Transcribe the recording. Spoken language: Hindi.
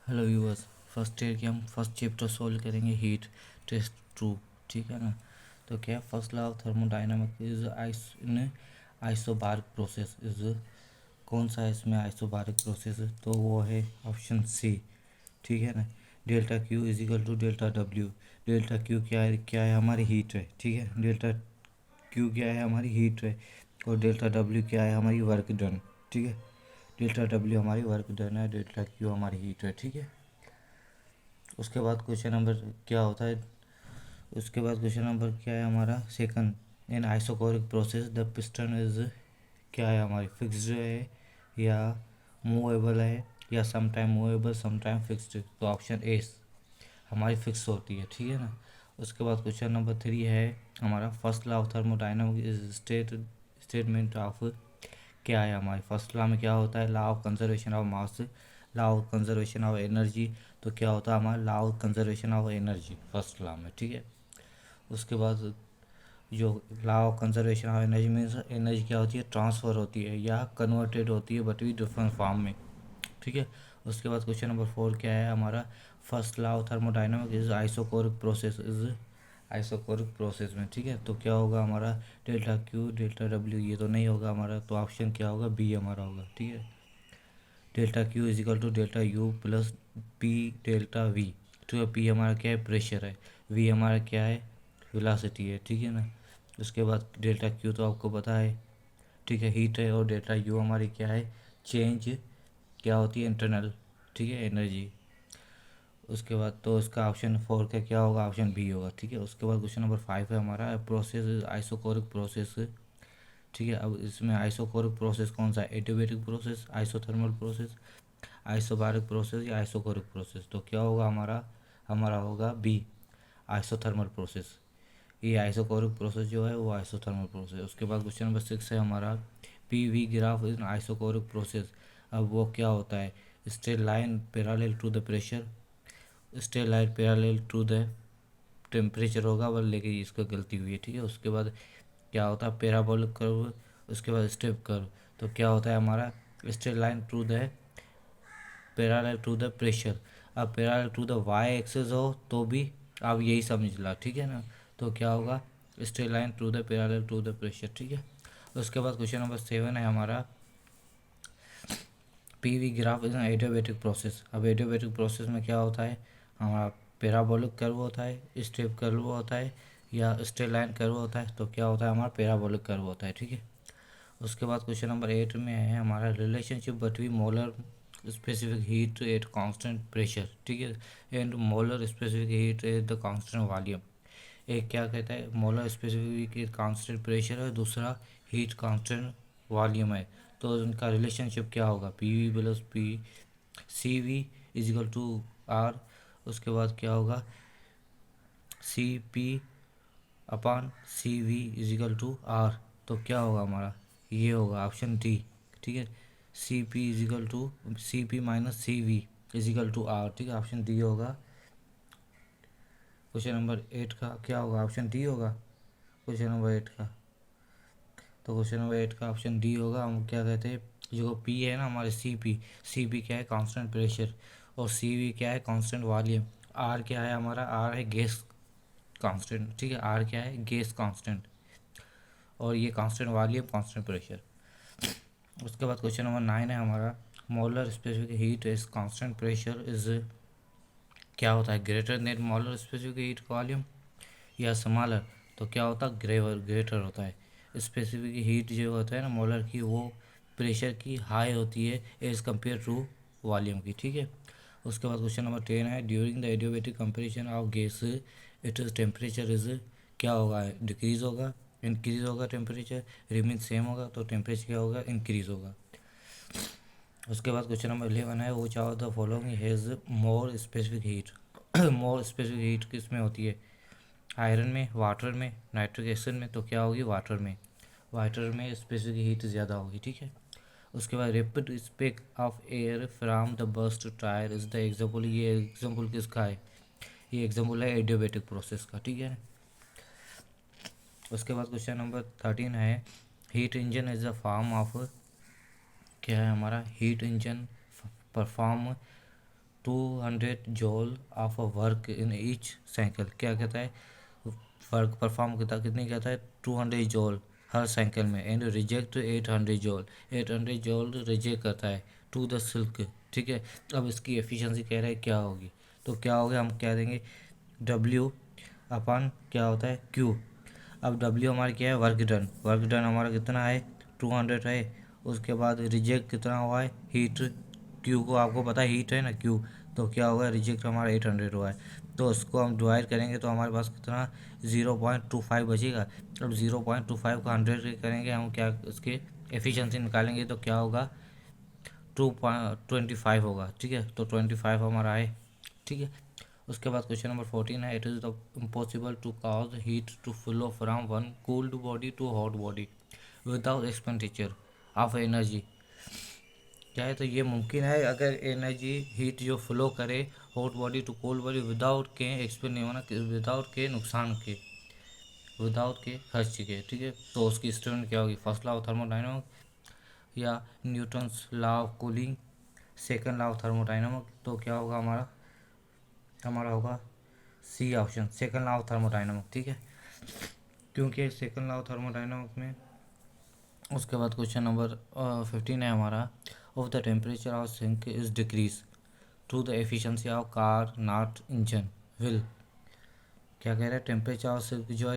Hello viewers. फर्स्ट ईयर की हम फर्स्ट चैप्टर सोल्व करेंगे हीट टेस्ट टू। ठीक है ना। तो क्या first law of thermodynamic is in isobaric process is, कौन सा है इसमें आइसोबारिक प्रोसेस है? तो वो है ऑप्शन सी। ठीक है ना। Delta Q is equal to delta W. Delta Q क्या है हमारी हीट है। ठीक है। डेल्टा क्यू क्या है हमारी हीट है, और डेल्टा डब्ल्यू क्या है हमारी वर्क डन। ठीक है। डेल्टा डब्ल्यू हमारी वर्क डन है, डेल्टा क्यू हमारी हीट है। ठीक है। उसके बाद क्वेश्चन नंबर क्या होता है, उसके बाद क्वेश्चन नंबर क्या है हमारा second. In isochoric process the piston is, क्या है हमारी फिक्स्ड है या मूवेबल है, या some time movable some time fixed? तो ऑप्शन ए हमारी फिक्स होती है। ठीक है ना। उसके बाद क्वेश्चन नंबर 3 है हमारा first law of thermodynamic is statement of, क्या है हमारे फर्स्ट लॉ में क्या होता है? Law of conservation of mass, law of conservation of energy. तो क्या होता है हमारा law of conservation of energy first law में। ठीक है। उसके बाद जो law of conservation of energy means energy क्या होती है? ट्रांसफ़र होती है या कन्वर्टेड होती है, बट भी डिफरेंट फॉर्म में। ठीक है। उसके बाद क्वेश्चन नंबर 4 क्या है हमारा first law of thermodynamic is isochoric process is, isochoric process में। ठीक है। तो क्या होगा हमारा डेल्टा क्यू डेल्टा डब्ल्यू, ये तो नहीं होगा हमारा, तो ऑप्शन क्या होगा? बी हमारा होगा। ठीक है। Delta Q is equal to delta U plus P delta V. ठीक है। पी हमारा क्या है? प्रेशर है। वी हमारा क्या है? वेलोसिटी है। ठीक है ना। उसके बाद डेल्टा क्यू तो आपको पता है। ठीक है, हीट है। और डेल्टा यू हमारी क्या है? चेंज क्या होती है? इंटरनल। ठीक है, एनर्जी। उसके बाद तो इसका ऑप्शन 4 का क्या होगा? ऑप्शन बी होगा। ठीक है। उसके बाद क्वेश्चन नंबर 5 है हमारा प्रोसेस आइसोकोरिक प्रोसेस। ठीक है। अब इसमें आइसोकोरिक प्रोसेस कौन सा है? Adiabatic process, isothermal process, isobaric process या आइसोकोरिक प्रोसेस? तो क्या होगा हमारा? हमारा होगा बी, आइसोथर्मल प्रोसेस। ये आइसोकोरिक प्रोसेस जो है वो आइसोथर्मल प्रोसेस। उसके बाद क्वेश्चन नंबर 6 है हमारा P V graph in isochoric process. अब वो क्या होता है? Straight line parallel to the pressure, straight line parallel to the temperature होगा, वो लेकिन इसका गलती हुई है। ठीक है। उसके बाद क्या होता है? Parabolic curve. उसके बाद स्टेप कर्व। तो क्या होता है हमारा? Straight line to the parallel to the pressure. अब parallel to the Y axis हो तो भी आप यही समझ ला। ठीक है ना। तो क्या होगा? Straight line to the parallel to the pressure. ठीक है। उसके बाद क्वेश्चन नंबर 7 है हमारा P V graph is an adiabatic process. अब एडियाबैटिक प्रोसेस में क्या होता है हमारा? पैराबोलिक कर्व होता है, स्टेप कर्व होता है, या स्ट्रेट लाइन कर्व होता है? तो क्या होता है हमारा? पैराबोलिक कर्व होता है। ठीक है। उसके बाद क्वेश्चन नंबर 8 में है हमारा relationship between molar specific heat at constant pressure. ठीक है। And molar specific heat at the constant volume. एक क्या कहता है? मोलर स्पेसिफिक कांस्टेंट प्रेशर है, दूसरा हीट कांस्टेंट वॉल्यूम है। तो इनका रिलेशनशिप क्या होगा? P V plus P C V equal to R. उसके बाद क्या होगा? C P upon C V equal to R. तो क्या होगा हमारा? ये होगा ऑप्शन डी। ठीक है। C P equal to C P minus C V equal to R. ठीक है। ऑप्शन डी होगा। क्वेश्चन नंबर 8 का क्या होगा? ऑप्शन डी होगा क्वेश्चन नंबर 8 का। तो क्वेश्चन नंबर 8 का ऑप्शन डी होगा। हम क्या कहते हैं? जो पी है ना हमारे सी पी क्या है? Constant pressure. और सी वी क्या है? Constant volume. आर क्या है हमारा? आर है गैस कांस्टेंट। ठीक है। आर क्या है? Gas constant. और ये कांस्टेंट वॉल्यूम कांस्टेंट प्रेशर। उसके बाद क्वेश्चन नंबर 9 है हमारा molar specific heat is constant pressure is, क्या होता है? Greater than molar specific heat volume या स्मॉलर? तो क्या होता है? ग्रेटर होता है। स्पेसिफिक हीट जो होता है ना मोलर की, वो प्रेशर की हाई होती है एज़ कम्पेयर टू वॉल्यूम की। ठीक है। उसके बाद क्वेश्चन नंबर 10 है during the adiabatic comparison of gas it is temperature is, क्या होगा? डिक्रीज होगा, इंक्रीज होगा टेम्परेचर, रिमेन सेम होगा? तो टेम्परेचर क्या होगा? इंक्रीज होगा। उसके बाद क्वेश्चन नंबर 11 है वो चाहो the following has more specific heat. More specific heat किस में होती है? आयरन में, वाटर में, नाइट्रिक एसिड में? तो क्या होगी? वाटर में। वाटर में स्पेसिफिक हीट ज़्यादा होगी। ठीक है। उसके बाद रेपिड स्पेक of air from the burst tyre is the example. ये एग्जाम्पल किसका है? ये एग्जाम्पल है एडियोबैटिक प्रोसेस का। ठीक है। उसके बाद क्वेश्चन नंबर 13 है heat engine is the form of, क्या है हमारा? Heat engine perform 200 जॉल of a work in each cycle. क्या कहता है, वर्क परफॉर्म करता कितनी कहता है 200 जॉल हर साइकिल में, एंड रिजेक्ट 800 जॉल, 800 जॉल रिजेक्ट करता है टू द सिल्क। ठीक है, अब इसकी एफिशिएंसी कह रहा है क्या होगी, तो क्या होगा, हम कह देंगे W अपन क्या होता है Q। अब W हमारा क्या है, वर्क डन, वर्क डन हमारा कितना है 200 है। उसके बाद रिजेक्ट कितना हुआ है, हीट, Q को आपको पता है हीट है ना Q, तो क्या होगा रिजेक्ट हमारा 800 हुआ है। तो उसको हम डिवाइड करेंगे तो हमारे पास कितना 0.25 बचेगा। अब 0.25 को 100 से करेंगे हम, क्या उसके एफिशिएंसी निकालेंगे तो क्या होगा 2.25 होगा। ठीक है, तो 25 हमारा है। ठीक है, उसके बाद क्वेश्चन नंबर 14 है, it is the impossible to cause heat to flow from one cold body to hot body without expenditure of energy. क्या है, तो ये मुमकिन है अगर एनर्जी हीट जो फ्लो करे hot body to cold body without के एक्सपेंड नहीं होना, विदाउट के नुकसान के, विदाउट के खर्च के। ठीक है, तो उसकी स्टेटमेंट क्या होगी, फर्स्ट लॉ ऑफ थर्मोडायनामिक्स या Newton's law of cooling, second law of thermodynamics, तो क्या होगा हमारा, हमारा होगा C option, second law of thermodynamics. ठीक है, क्योंकि सेकंड लॉ ऑफ थर्मोडायनामिक्स में, उसके बाद क्वेश्चन नंबर 15 है हमारा, of the temperature of sink is decrease to the efficiency of Carnot engine will. क्या कह रहा है, टेम्परेचर ऑफ सिंक जो है